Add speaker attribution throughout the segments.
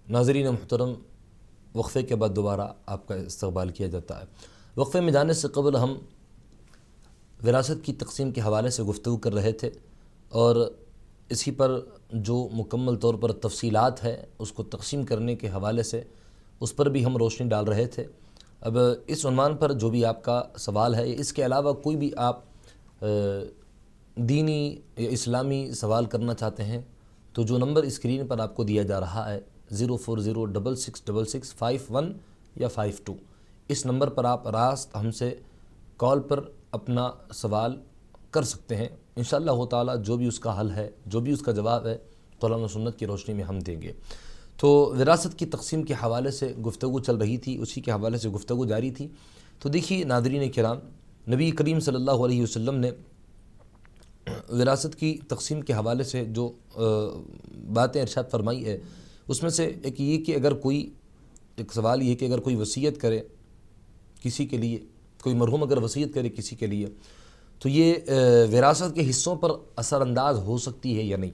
Speaker 1: ناظرین محترم، وقفے کے بعد دوبارہ آپ کا استقبال کیا جاتا ہے۔ وقفے میں جانے سے قبل ہم وراثت کی تقسیم کے حوالے سے گفتگو کر رہے تھے، اور اسی پر جو مکمل طور پر تفصیلات ہے اس کو تقسیم کرنے کے حوالے سے اس پر بھی ہم روشنی ڈال رہے تھے۔ اب اس عنوان پر جو بھی آپ کا سوال ہے، اس کے علاوہ کوئی بھی آپ دینی یا اسلامی سوال کرنا چاہتے ہیں تو جو نمبر اسکرین پر آپ کو دیا جا رہا ہے 040666651 یا 52، اس نمبر پر آپ راست ہم سے کال پر اپنا سوال کر سکتے ہیں۔ انشاءاللہ تعالی جو بھی اس کا حل ہے، جو بھی اس کا جواب ہے، قرآن و سنت کی روشنی میں ہم دیں گے۔ تو وراثت کی تقسیم کے حوالے سے گفتگو چل رہی تھی، اسی کے حوالے سے گفتگو جاری تھی۔ تو دیکھیے ناظرین کرام، نبی کریم صلی اللہ علیہ وسلم نے وراثت کی تقسیم کے حوالے سے جو باتیں ارشاد فرمائی ہے، اس میں سے ایک یہ کہ ایک سوال یہ کہ اگر کوئی وصیت کرے کسی کے لیے، کوئی مرحوم اگر وصیت کرے کسی کے لیے، تو یہ وراثت کے حصوں پر اثر انداز ہو سکتی ہے یا نہیں،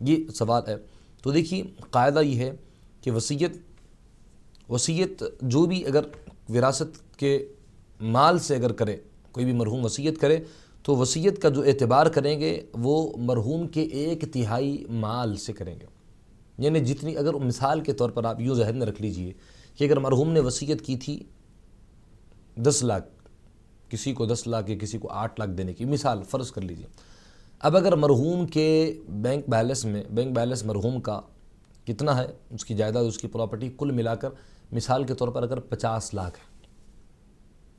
Speaker 1: یہ سوال ہے۔ تو دیکھیے قاعدہ یہ ہے کہ وصیت جو بھی اگر وراثت کے مال سے اگر کرے، کوئی بھی مرحوم وصیت کرے تو وصیت کا جو اعتبار کریں گے وہ مرحوم کے 1/3 مال سے کریں گے۔ یعنی جتنی، اگر مثال کے طور پر آپ یوں ذہن میں رکھ لیجئے کہ اگر مرحوم نے وصیت کی تھی 10 لاکھ، کسی کو 10 لاکھ یا کسی کو 8 لاکھ دینے کی مثال فرض کر لیجئے، اب اگر مرحوم کے بینک بیلنس مرحوم کا کتنا ہے، اس کی جائیداد، اس کی پراپرٹی کل ملا کر مثال کے طور پر اگر 50 لاکھ ہے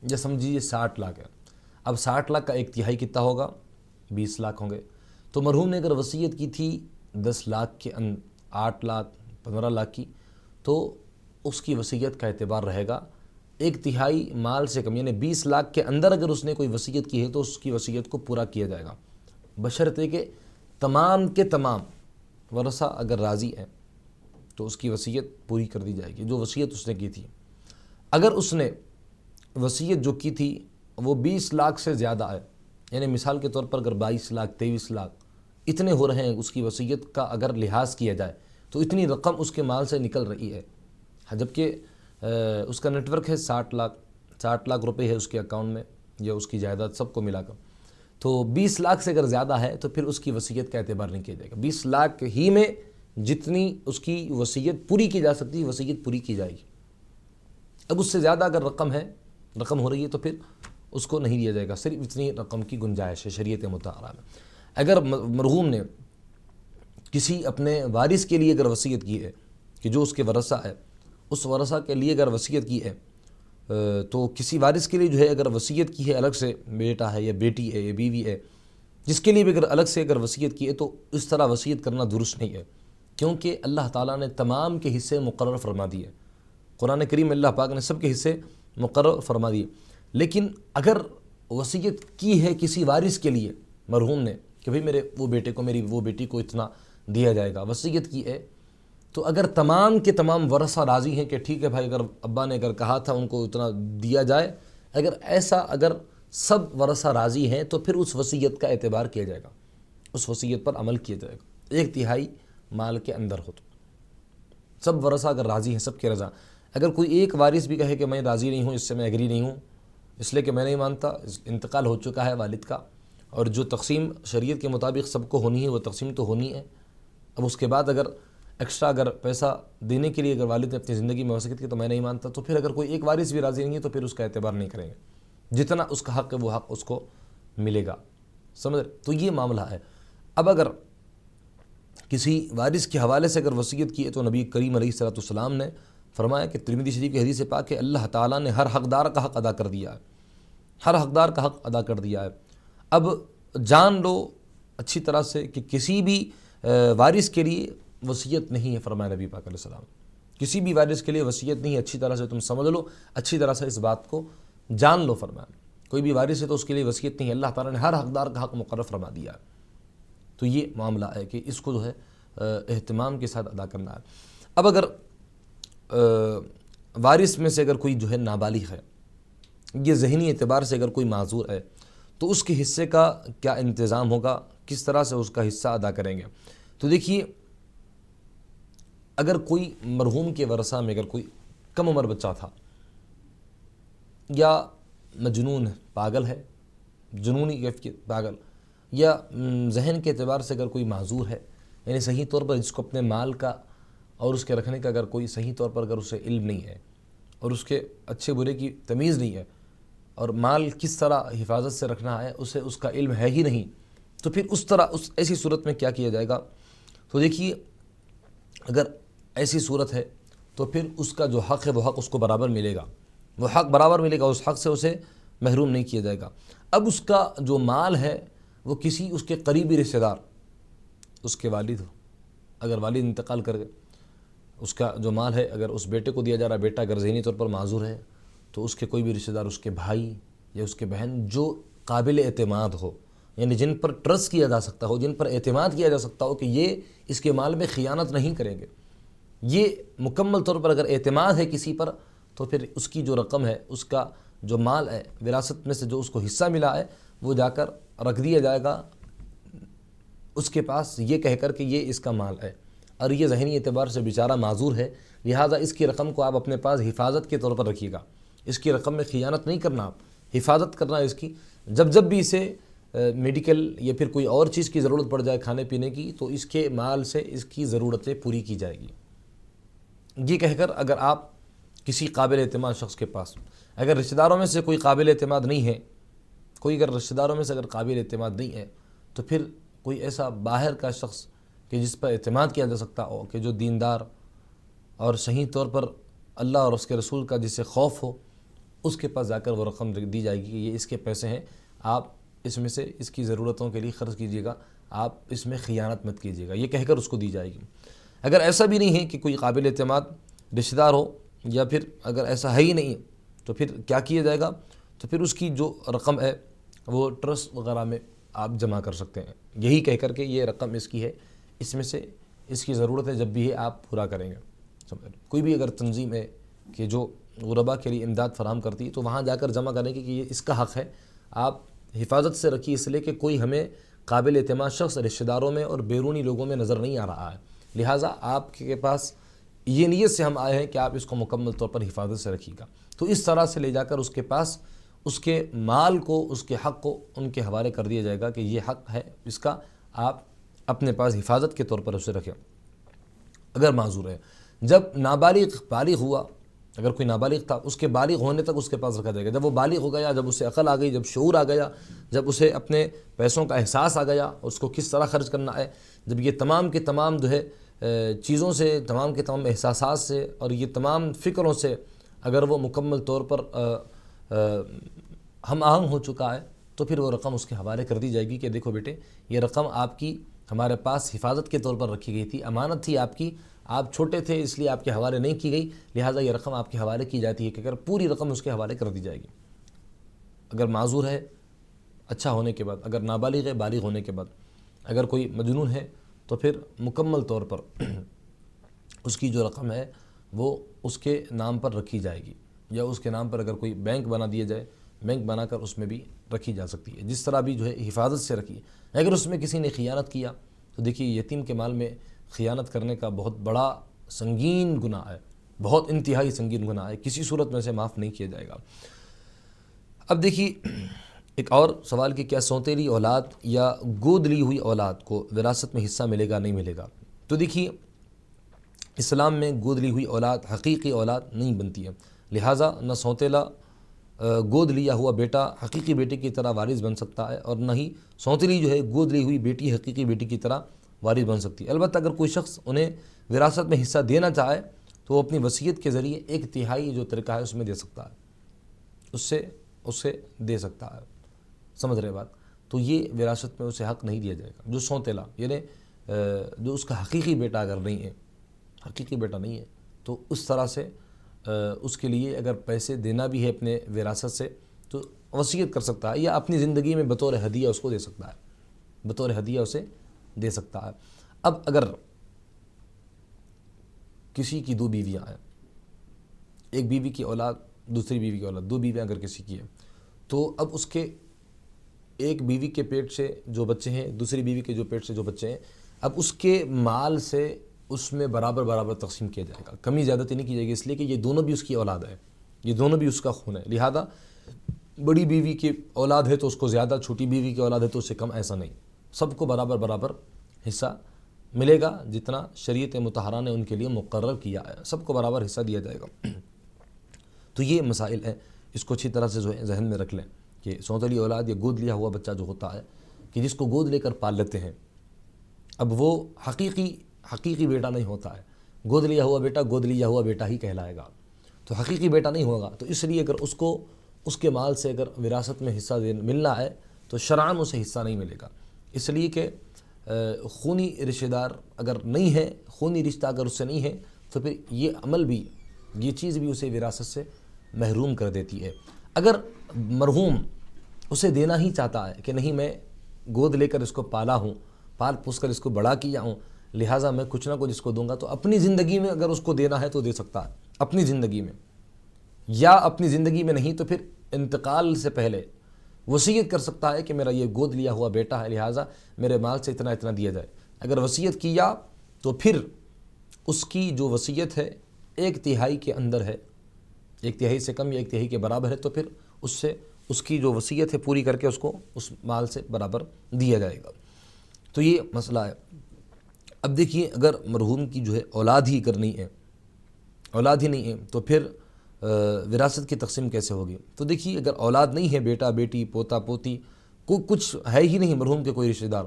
Speaker 1: یا سمجھیے 60 لاکھ ہے، اب 60 لاکھ کا 1/3 کتنا ہوگا، 20 لاکھ ہوں گے۔ تو مرحوم نے اگر وصیت کی تھی 10 لاکھ کے 8 لاکھ 15 لاکھ کی، تو اس کی وصیت کا اعتبار رہے گا 1/3 مال سے کم، یعنی 20 لاکھ کے اندر اگر اس نے کوئی وصیت کی ہے تو اس کی وصیت کو پورا کیا جائے گا، بشرطے کہ تمام کے تمام ورثہ اگر راضی ہیں تو اس کی وصیت پوری کر دی جائے گی جو وصیت اس نے کی تھی۔ اگر اس نے وصیت جو کی تھی وہ 20 لاکھ سے زیادہ ہے، یعنی مثال کے طور پر اگر 22 لاکھ 23 لاکھ اتنے ہو رہے ہیں، اس کی وصیت کا اگر لحاظ کیا جائے تو اتنی رقم اس کے مال سے نکل رہی ہے، جبکہ اس کا نیٹ ورک ہے 60 لاکھ روپے ہے اس کے اکاؤنٹ میں یا اس کی جائیداد سب کو ملا کر، تو 20 لاکھ سے اگر زیادہ ہے تو پھر اس کی وصیت کا اعتبار نہیں کیا جائے گا۔ 20 لاکھ ہی میں جتنی اس کی وصیت پوری کی جا سکتی ہے وصیت پوری کی جائے گی۔ اب اس سے زیادہ اگر رقم ہو رہی ہے تو پھر اس کو نہیں دیا جائے گا، صرف اتنی رقم کی گنجائش ہے شریعت مطہرہ میں۔ اگر مرحوم نے کسی اپنے وارث کے لیے اگر وصیت کی ہے کہ جو اس کے ورثہ ہے، اس ورثہ کے لیے اگر وصیت کی ہے تو کسی وارث کے لیے جو ہے اگر وصیت کی ہے الگ سے، بیٹا ہے یا بیٹی ہے یا بیوی ہے، جس کے لیے بھی اگر الگ سے اگر وصیت کی ہے تو اس طرح وصیت کرنا درست نہیں ہے، کیونکہ اللہ تعالیٰ نے تمام کے حصے مقرر فرما دیے، قرآن کریم اللہ پاک نے سب کے حصے مقرر فرما دیے۔ لیکن اگر وصیت کی ہے کسی وارث کے لیے مرحوم نے کہ بھئی میرے وہ بیٹے کو، میری وہ بیٹی کو اتنا دیا جائے گا، وصیت کی ہے، تو اگر تمام کے تمام ورثہ راضی ہیں کہ ٹھیک ہے بھائی، اگر ابا نے اگر کہا تھا ان کو اتنا دیا جائے، اگر سب ورثہ راضی ہیں تو پھر اس وصیت کا اعتبار کیا جائے گا، اس وصیت پر عمل کیا جائے گا 1/3 مال کے اندر ہو تو سب ورثہ اگر راضی ہیں، سب کے رضا۔ اگر کوئی ایک وارث بھی کہے کہ میں راضی نہیں ہوں، اس سے میں ایگری نہیں ہوں، اس لیے کہ میں نہیں مانتا، انتقال ہو چکا ہے والد کا، اور جو تقسیم شریعت کے مطابق سب کو ہونی ہے وہ تقسیم تو ہونی ہے، اب اس کے بعد اگر ایکسٹرا اگر پیسہ دینے کے لیے اگر والد نے اپنی زندگی میں وصیت کی تو میں نہیں مانتا، تو پھر اگر کوئی ایک وارث بھی راضی نہیں ہے تو پھر اس کا اعتبار نہیں کریں گے، جتنا اس کا حق ہے وہ حق اس کو ملے گا، سمجھ رہے؟ تو یہ معاملہ ہے۔ اب اگر کسی وارث کے حوالے سے اگر وصیت کی ہے تو نبی کریم علیہ الصلوۃ والسلام نے فرمایا کہ ترمذی شریف کی حدیث پاک ہے، اللہ تعالیٰ نے ہر حقدار کا حق ادا کر دیا ہے، ہر حقدار کا حق ادا کر دیا ہے۔ اب جان لو اچھی طرح سے کہ کسی بھی وارث کے لیے وصیت نہیں ہے، فرمایا نبی پاک علیہ السلام، کسی بھی وارث کے لیے وصیت نہیں ہے، اچھی طرح سے تم سمجھ لو، اچھی طرح سے اس بات کو جان لو، فرمایا کوئی بھی وارث ہے تو اس کے لیے وصیت نہیں ہے، اللہ تعالیٰ نے ہر حقدار کا حق مقرر فرما دیا ہے۔ تو یہ معاملہ ہے کہ اس کو جو ہے اہتمام کے ساتھ ادا کرنا ہے۔ اب اگر وارث میں سے اگر کوئی جو ہے نابالغ ہے، یہ ذہنی اعتبار سے اگر کوئی معذور ہے تو اس کے حصے کا کیا انتظام ہوگا، کس طرح سے اس کا حصہ ادا کریں گے؟ تو دیکھیے اگر کوئی مرحوم کے ورثہ میں اگر کوئی کم عمر بچہ تھا یا مجنون ہے، پاگل ہے، جنونی کیفیت پاگل، یا ذہن کے اعتبار سے اگر کوئی معذور ہے، یعنی صحیح طور پر جس کو اپنے مال کا اور اس کے رکھنے کا اگر کوئی صحیح طور پر اگر اسے علم نہیں ہے اور اس کے اچھے برے کی تمیز نہیں ہے اور مال کس طرح حفاظت سے رکھنا ہے اسے اس کا علم ہے ہی نہیں، تو پھر ایسی صورت میں کیا کیا جائے گا؟ تو دیکھیے، اگر ایسی صورت ہے تو پھر اس کا جو حق ہے وہ حق اس کو برابر ملے گا، وہ حق برابر ملے گا، اس حق سے اسے محروم نہیں کیا جائے گا۔ اب اس کا جو مال ہے وہ کسی اس کے قریبی رشتہ دار، اس کے والد ہو، اگر والد انتقال کر گئے، اس کا جو مال ہے اگر اس بیٹے کو دیا جا رہا ہے، بیٹا اگر ذہنی طور پر معذور ہے تو اس کے کوئی بھی رشتہ دار، اس کے بھائی یا اس کے بہن جو قابل اعتماد ہو، یعنی جن پر ٹرسٹ کیا جا سکتا ہو، جن پر اعتماد کیا جا سکتا ہو کہ یہ اس کے مال میں خیانت نہیں کریں گے، یہ مکمل طور پر اگر اعتماد ہے کسی پر، تو پھر اس کی جو رقم ہے، اس کا جو مال ہے وراثت میں سے جو اس کو حصہ ملا ہے وہ جا کر رکھ دیا جائے گا اس کے پاس، یہ کہہ کر کہ یہ اس کا مال ہے اور یہ ذہنی اعتبار سے بیچارہ معذور ہے، لہٰذا اس کی رقم کو آپ اپنے پاس حفاظت کے طور پر رکھیے گا، اس کی رقم میں خیانت نہیں کرنا، آپ حفاظت کرنا اس کی، جب بھی اسے میڈیکل یا پھر کوئی اور چیز کی ضرورت پڑ جائے کھانے پینے کی تو اس کے مال سے اس کی ضرورتیں پوری کی جائے گی۔ یہ کہہ کر اگر آپ کسی قابل اعتماد شخص کے پاس، اگر رشتہ داروں میں سے کوئی قابل اعتماد نہیں ہے، کوئی اگر رشتہ داروں میں سے اگر قابل اعتماد نہیں ہے تو پھر کوئی ایسا باہر کا شخص کہ جس پر اعتماد کیا جا سکتا ہو، کہ جو دیندار اور صحیح طور پر اللہ اور اس کے رسول کا جسے خوف ہو، اس کے پاس جا کر وہ رقم دی جائے گی کہ یہ اس کے پیسے ہیں، آپ اس میں سے اس کی ضرورتوں کے لیے خرچ کیجیے گا، آپ اس میں خیانت مت کیجیے گا، یہ کہہ کر اس کو دی جائے گی۔ اگر ایسا بھی نہیں ہے کہ کوئی قابل اعتماد رشتہ دار ہو، یا پھر اگر ایسا ہے ہی نہیں تو پھر کیا کیا جائے گا؟ تو پھر اس کی جو رقم ہے وہ ٹرسٹ وغیرہ میں آپ جمع کر سکتے ہیں، یہی کہہ کر کہ یہ رقم اس کی ہے، اس میں سے اس کی ضرورت ہے جب بھی ہے آپ پورا کریں گے۔ کوئی بھی اگر تنظیم ہے کہ جو غربا کے لیے امداد فراہم کرتی ہے تو وہاں جا کر جمع کریں گے کہ یہ اس کا حق ہے، آپ حفاظت سے رکھیے، اس لیے کہ کوئی ہمیں قابل اعتماد شخص رشتہ داروں میں اور بیرونی لوگوں میں نظر نہیں آ رہا ہے، لہٰذا آپ کے پاس یہ نیت سے ہم آئے ہیں کہ آپ اس کو مکمل طور پر حفاظت سے رکھیے گا۔ تو اس طرح سے لے جا کر اس کے پاس اس کے مال کو، اس کے حق کو ان کے حوالے کر دیا جائے گا کہ یہ حق ہے اس کا، آپ اپنے پاس حفاظت کے طور پر اسے رکھیں۔ اگر معذور ہے، جب نابالغ بالغ ہوا، اگر کوئی نابالغ تھا، اس کے بالغ ہونے تک اس کے پاس رکھا جائے گا، جب وہ بالغ ہو گیا، جب اسے عقل آ گئی، جب شعور آ گیا، جب اسے اپنے پیسوں کا احساس آ گیا، اس کو کس طرح خرچ کرنا ہے، جب یہ تمام کے تمام جو ہے چیزوں سے، تمام کے تمام احساسات سے اور یہ تمام فکروں سے اگر وہ مکمل طور پر ہم آہنگ ہو چکا ہے تو پھر وہ رقم اس کے حوالے کر دی جائے گی کہ دیکھو بیٹے، یہ رقم آپ کی ہمارے پاس حفاظت کے طور پر رکھی گئی تھی، امانت تھی آپ کی، آپ چھوٹے تھے اس لیے آپ کے حوالے نہیں کی گئی، لہٰذا یہ رقم آپ کے حوالے کی جاتی ہے کہ اگر پوری رقم اس کے حوالے کر دی جائے گی۔ اگر معذور ہے اچھا ہونے کے بعد، اگر نابالغ ہے بالغ ہونے کے بعد، اگر کوئی مجنون ہے تو پھر مکمل طور پر اس کی جو رقم ہے وہ اس کے نام پر رکھی جائے گی، یا اس کے نام پر اگر کوئی بینک بنا دیا جائے، بینک بنا کر اس میں بھی رکھی جا سکتی ہے، جس طرح بھی جو ہے حفاظت سے رکھی۔ اگر اس میں کسی نے خیانت کیا تو دیکھیے یتیم کے مال میں خیانت کرنے کا بہت بڑا سنگین گناہ ہے، بہت انتہائی سنگین گناہ ہے، کسی صورت میں سے معاف نہیں کیا جائے گا۔ اب دیکھیے ایک اور سوال کہ کیا سوتیلی اولاد یا گود لی ہوئی اولاد کو وراثت میں حصہ ملے گا نہیں ملے گا؟ تو دیکھیے اسلام میں گود لی ہوئی اولاد حقیقی اولاد نہیں بنتی ہے، لہٰذا نہ سوتیلا گود لیا ہوا بیٹا حقیقی بیٹے کی طرح وارث بن سکتا ہے، اور نہ ہی سوتیلی جو ہے گود لی ہوئی بیٹی حقیقی بیٹی کی طرح وارث بن سکتی ہے۔ البتہ اگر کوئی شخص انہیں وراثت میں حصہ دینا چاہے تو وہ اپنی وصیت کے ذریعے 1/3 جو طریقہ ہے اس میں دے سکتا ہے، اسے دے سکتا ہے، سمجھ رہے بات؟ تو یہ وراثت میں اسے حق نہیں دیا جائے گا۔ جو سوتیلا یعنی جو اس کا حقیقی بیٹا اگر نہیں ہے، حقیقی بیٹا نہیں ہے، تو اس طرح سے اس کے لیے اگر پیسے دینا بھی ہے اپنے وراثت سے تو وصیت کر سکتا ہے، یا اپنی زندگی میں بطور ہدیہ اس کو دے سکتا ہے، بطور ہدیہ اسے دے سکتا ہے۔ اب اگر کسی کی 2 بیویاں ہیں، ایک بیوی کی اولاد دوسری بیوی کی اولاد، 2 بیویاں اگر کسی کی ہیں، تو اب اس کے ایک بیوی کے پیٹ سے جو بچے ہیں، دوسری بیوی کے جو پیٹ سے جو بچے ہیں، اب اس کے مال سے اس میں برابر برابر تقسیم کیا جائے گا، کمی زیادتی نہیں کی جائے گی، اس لیے کہ یہ دونوں بھی اس کی اولاد ہے، یہ دونوں بھی اس کا خون ہے، لہذا بڑی بیوی کی اولاد ہے تو اس کو زیادہ، چھوٹی بیوی کی اولاد ہے تو اس سے کم، ایسا نہیں، سب کو برابر برابر حصہ ملے گا، جتنا شریعت مطہرہ نے ان کے لیے مقرر کیا ہے سب کو برابر حصہ دیا جائے گا۔ تو یہ مسائل ہیں، اس کو اچھی طرح سے جو ہے ذہن میں رکھ لیں کہ سوتیلی اولاد یا گود لیا ہوا بچہ جو ہوتا ہے، کہ جس کو گود لے کر پال لیتے ہیں، اب وہ حقیقی بیٹا نہیں ہوتا ہے، گود لیا ہوا بیٹا ہی کہلائے گا، تو حقیقی بیٹا نہیں ہوگا، تو اس لیے اگر اس کو اس کے مال سے اگر وراثت میں حصہ ملنا ہے تو شرعاً اسے حصہ نہیں ملے گا، اس لیے کہ خونی رشتہ دار اگر نہیں ہے، خونی رشتہ اگر اس سے نہیں ہے تو پھر یہ عمل بھی، یہ چیز بھی اسے وراثت سے محروم کر دیتی ہے۔ اگر مرحوم اسے دینا ہی چاہتا ہے کہ نہیں میں گود لے کر اس کو پالا ہوں، پال پوس کر اس کو بڑا کیا ہوں، لہٰذا میں کچھ نہ کچھ اس کو دوں گا، تو اپنی زندگی میں اگر اس کو دینا ہے تو دے سکتا ہے، اپنی زندگی میں، یا اپنی زندگی میں نہیں تو پھر انتقال سے پہلے وصیت کر سکتا ہے کہ میرا یہ گود لیا ہوا بیٹا ہے، لہٰذا میرے مال سے اتنا اتنا دیا جائے۔ اگر وصیت کیا تو پھر اس کی جو وصیت ہے 1/3 کے اندر ہے، 1/3 سے کم یا 1/3 کے برابر ہے، تو پھر اس سے اس کی جو وصیت ہے پوری کر کے اس کو اس مال سے برابر دیا جائے گا۔ تو یہ مسئلہ ہے۔ اب دیکھیے اگر مرحوم کی جو ہے اولاد ہی کرنی ہے، اولاد ہی نہیں ہے تو پھر وراثت کی تقسیم کیسے ہوگی؟ تو دیکھیے اگر اولاد نہیں ہے، بیٹا بیٹی پوتا پوتی کچھ ہے ہی نہیں مرحوم کے کوئی رشتہ دار،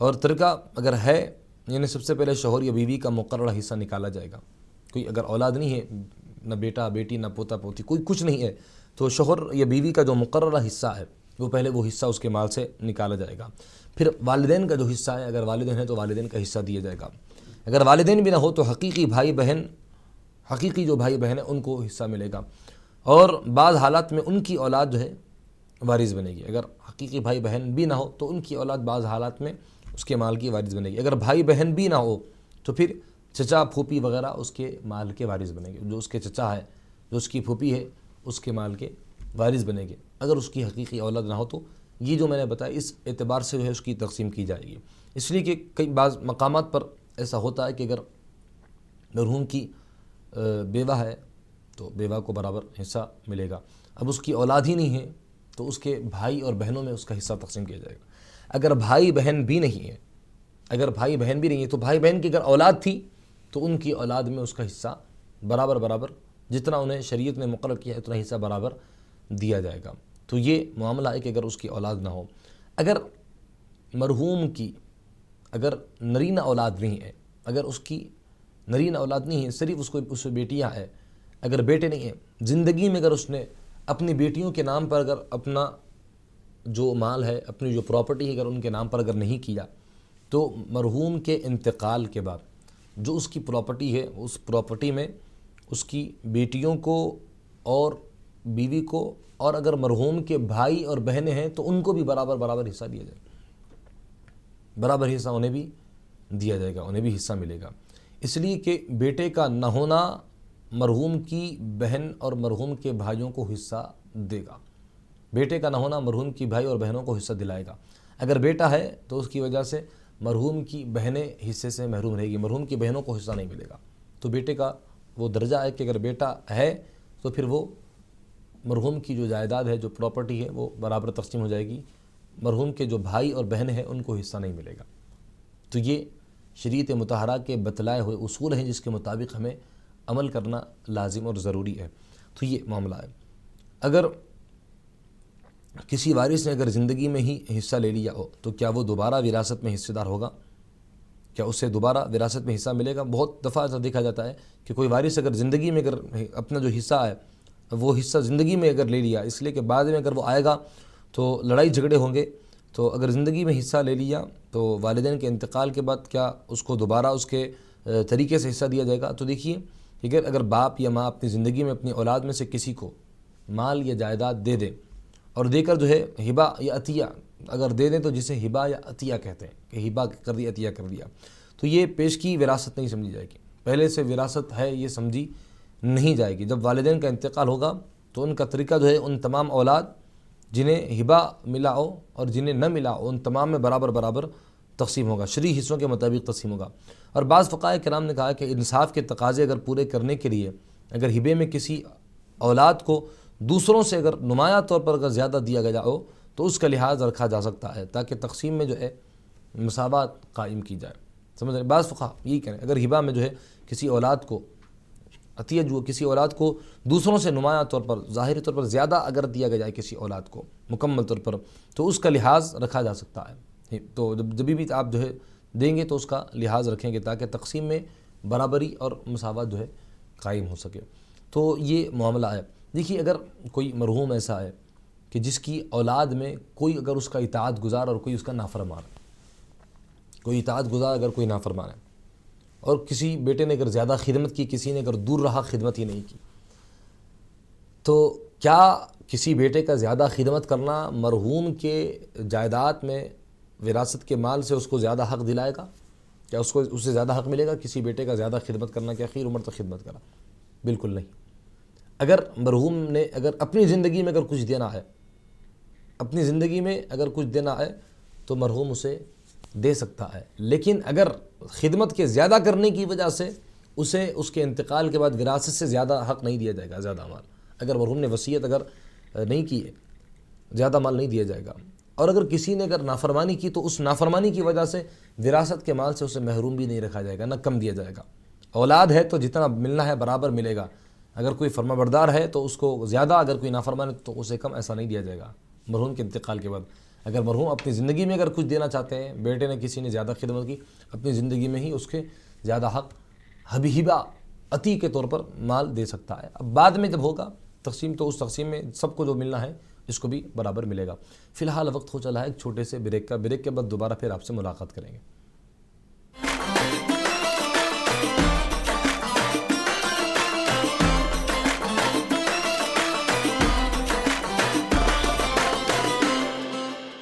Speaker 1: اور طریقہ اگر ہے یعنی سب سے پہلے شوہر یا بیوی کا مقررہ حصہ نکالا جائے گا۔ کوئی اگر اولاد نہیں ہے، نہ بیٹا بیٹی نہ پوتا پوتی، کوئی کچھ نہیں ہے، تو شوہر یا بیوی کا جو مقررہ حصہ ہے وہ پہلے وہ حصہ اس کے مال سے نکالا جائے گا۔ پھر والدین کا جو حصہ ہے، اگر والدین ہیں تو والدین کا حصہ دیا جائے گا، اگر والدین بھی نہ ہو تو حقیقی جو بھائی بہن ہیں ان کو حصہ ملے گا، اور بعض حالات میں ان کی اولاد جو ہے وارث بنے گی۔ اگر حقیقی بھائی بہن بھی نہ ہو تو ان کی اولاد بعض حالات میں اس کے مال کی وارث بنے گی۔ اگر بھائی بہن بھی نہ ہو تو پھر چچا پھوپھی وغیرہ اس کے مال کے وارث بنے گے، جو اس کے چچا ہے، جو اس کی پھوپھی ہے، اس کے مال کے وارث بنے گے، اگر اس کی حقیقی اولاد نہ ہو تو۔ یہ جو میں نے بتایا اس اعتبار سے جو ہے اس کی تقسیم کی جائے گی، اس لیے کہ بعض مقامات پر ایسا ہوتا ہے کہ اگر مرحوم کی بیوہ ہے تو بیوہ کو برابر حصہ ملے گا، اب اس کی اولاد ہی نہیں ہے تو اس کے بھائی اور بہنوں میں اس کا حصہ تقسیم کیا جائے گا۔ اگر بھائی بہن بھی نہیں ہے تو بھائی بہن کی اگر اولاد تھی تو ان کی اولاد میں اس کا حصہ برابر جتنا انہیں شریعت نے مقرر کیا ہے اتنا حصہ برابر دیا جائے گا۔ تو یہ معاملہ ہے کہ اگر اس کی اولاد نہ ہو، اگر مرحوم کی اگر نرینہ اولاد نہیں ہے، اگر اس کی نرینہ اولاد نہیں ہے، صرف اس بیٹیاں ہیں، اگر بیٹے نہیں ہیں، زندگی میں اگر اس نے اپنی بیٹیوں کے نام پر اگر اپنا جو مال ہے، اپنی جو پراپرٹی ہے اگر ان کے نام پر اگر نہیں کیا، تو مرحوم کے انتقال کے بعد جو اس کی پراپرٹی ہے اس پراپرٹی میں اس کی بیٹیوں کو اور بیوی کو، اور اگر مرحوم کے بھائی اور بہنیں ہیں تو ان کو بھی برابر حصہ دیا جائے گا، برابر حصہ انہیں بھی دیا جائے گا، انہیں بھی حصہ ملے گا، اس لیے کہ بیٹے کا نہ ہونا مرحوم کی بہن اور مرحوم کے بھائیوں کو حصہ دے گا، بیٹے کا نہ ہونا مرحوم کی بھائی اور بہنوں کو حصہ دلائے گا۔ اگر بیٹا ہے تو اس کی وجہ سے مرحوم کی بہنیں حصے سے محروم رہے گی، مرحوم کی بہنوں کو حصہ نہیں ملے گا۔ تو بیٹے کا وہ درجہ ہے کہ اگر بیٹا ہے تو پھر وہ مرحوم کی جو جائیداد ہے، جو پراپرٹی ہے، وہ برابر تقسیم ہو جائے گی، مرحوم کے جو بھائی اور بہن ہیں ان کو حصہ نہیں ملے گا۔ تو یہ شریعت مطہرہ کے بتلائے ہوئے اصول ہیں جس کے مطابق ہمیں عمل کرنا لازم اور ضروری ہے۔ تو یہ معاملہ ہے۔ اگر کسی وارث نے اگر زندگی میں ہی حصہ لے لیا ہو تو کیا وہ دوبارہ وراثت میں حصے دار ہوگا؟ کیا اسے دوبارہ وراثت میں حصہ ملے گا؟ بہت دفعہ ایسا دیکھا جاتا ہے کہ کوئی وارث اگر زندگی میں اگر اپنا جو حصہ ہے وہ حصہ زندگی میں اگر لے لیا، اس لیے کہ بعد میں اگر وہ آئے گا تو لڑائی جھگڑے ہوں گے، تو اگر زندگی میں حصہ لے لیا تو والدین کے انتقال کے بعد کیا اس کو دوبارہ اس کے طریقے سے حصہ دیا جائے گا؟ تو دیکھیے کہ اگر باپ یا ماں اپنی زندگی میں اپنی اولاد میں سے کسی کو مال یا جائیداد دے دیں اور دے کر جو ہے ہبہ یا عطیہ اگر دے دیں، تو جسے ہبہ یا عطیہ کہتے ہیں کہ ہبہ کر دیا عطیہ کر دیا، تو یہ پیش کی وراثت نہیں سمجھی جائے گی، پہلے سے وراثت ہے یہ سمجھی نہیں جائے گی۔ جب والدین کا انتقال ہوگا تو ان کا طریقہ جو ہے ان تمام اولاد جنہیں ہبہ ملا ہو اور جنہیں نہ ملا ہو ان تمام میں برابر تقسیم ہوگا، شرعی حصوں کے مطابق تقسیم ہوگا۔ اور بعض فقہاء کرام نے کہا کہ انصاف کے تقاضے اگر پورے کرنے کے لیے اگر ہبے میں کسی اولاد کو دوسروں سے اگر نمایاں طور پر اگر زیادہ دیا گیا ہو تو اس کا لحاظ رکھا جا سکتا ہے تاکہ تقسیم میں جو ہے مساوات قائم کی جائے۔ سمجھ رہے ہیں؟ بعض فقہاء یہی کہہ رہے ہیں اگر ہبہ میں جو ہے کسی اولاد کو عطیہ جو کسی اولاد کو دوسروں سے نمایاں طور پر ظاہری طور پر زیادہ اگر دیا گیا جائے کسی اولاد کو مکمل طور پر تو اس کا لحاظ رکھا جا سکتا ہے۔ تو جب بھی آپ جو ہے دیں گے تو اس کا لحاظ رکھیں گے تاکہ تقسیم میں برابری اور مساوات جو ہے قائم ہو سکے۔ تو یہ معاملہ ہے۔ دیکھیے اگر کوئی مرحوم ایسا ہے کہ جس کی اولاد میں کوئی اگر اس کا اطاعت گزار اور کوئی اس کا نافرمان ہے، کوئی اطاعت گزار اگر کوئی نافرمان ہے، اور کسی بیٹے نے اگر زیادہ خدمت کی، کسی نے اگر دور رہا خدمت ہی نہیں کی، تو کیا کسی بیٹے کا زیادہ خدمت کرنا مرحوم کے جائیداد میں وراثت کے مال سے اس کو زیادہ حق دلائے گا؟ کیا اس سے زیادہ حق ملے گا کسی بیٹے کا زیادہ خدمت کرنا کہ اخیر عمر تک خدمت کرا؟ بالکل نہیں۔ اگر مرحوم نے اگر اپنی زندگی میں اگر کچھ دینا ہے، اپنی زندگی میں اگر کچھ دینا ہے تو مرحوم اسے دے سکتا ہے، لیکن اگر خدمت کے زیادہ کرنے کی وجہ سے اسے اس کے انتقال کے بعد وراثت سے زیادہ حق نہیں دیا جائے گا، زیادہ مال اگر مرحوم نے وصیت اگر نہیں کی ہے زیادہ مال نہیں دیا جائے گا۔ اور اگر کسی نے اگر نافرمانی کی تو اس نافرمانی کی وجہ سے وراثت کے مال سے اسے محروم بھی نہیں رکھا جائے گا، نہ کم دیا جائے گا۔ اولاد ہے تو جتنا ملنا ہے برابر ملے گا، اگر کوئی فرما بردار ہے تو اس کو زیادہ، اگر کوئی نافرمان ہے تو اسے کم، ایسا نہیں دیا جائے گا مرحوم کے انتقال کے بعد۔ اگر مرحوم اپنی زندگی میں اگر کچھ دینا چاہتے ہیں، بیٹے نے کسی نے زیادہ خدمت کی، اپنی زندگی میں ہی اس کے زیادہ حق ہبہ عطی کے طور پر مال دے سکتا ہے۔ اب بعد میں جب ہوگا تقسیم تو اس تقسیم میں سب کو جو ملنا ہے اس کو بھی برابر ملے گا۔ فی الحال وقت ہو چلا ہے ایک چھوٹے سے بریک کا، بریک کے بعد دوبارہ پھر آپ سے ملاقات کریں گے۔